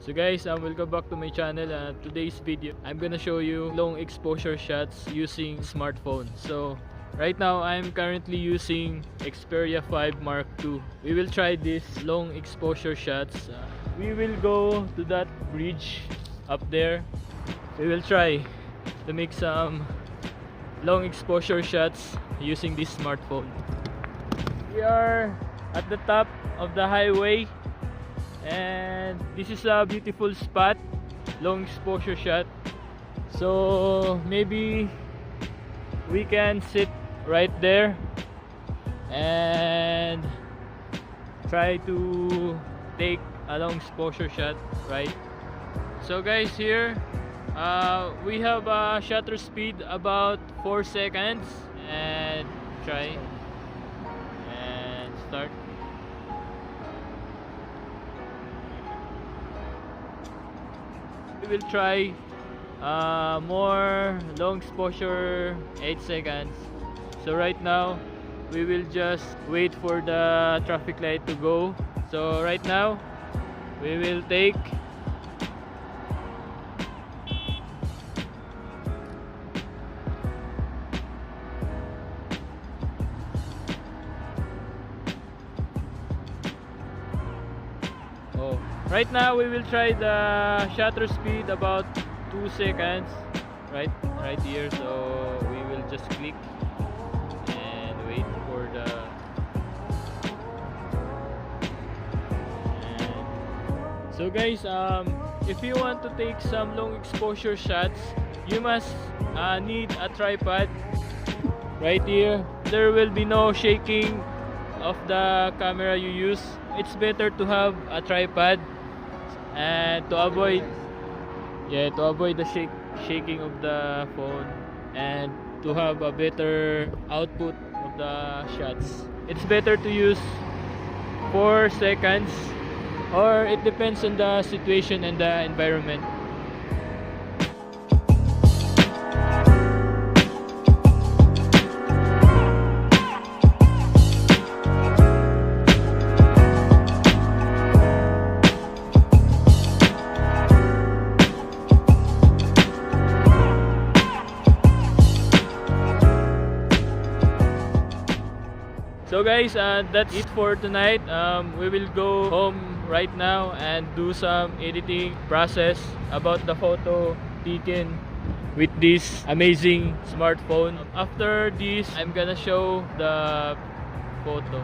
So guys, welcome back to my channel. Today's video, I'm gonna show you long exposure shots using smartphone. So right now, I'm currently using Xperia 5 Mark II. We will try this long exposure shots. We will go to that bridge up there. We will try to make some long exposure shots using this smartphone. We are at the top of the highway, and this is a beautiful spot, long exposure shot. So maybe we can sit right there and try to take a long exposure shot, right? So guys, here we have a shutter speed about 4 seconds, and try and start. We will try more long exposure, 8 seconds. So right now we will just wait for the traffic light to go. So right now we will take right now we will try the shutter speed about 2 seconds, right here. So we will just click and wait for the so guys, if you want to take some long exposure shots, you must need a tripod right here. There will be no shaking of the camera you use. It's better to have a tripod, and to avoid the shaking of the phone, and to have a better output of the shots. It's better to use 4 seconds, or it depends on the situation and the environment. So guys, that's it for tonight. We will go home right now and do some editing process about the photo taken with this amazing smartphone. After this, I'm gonna show the photo.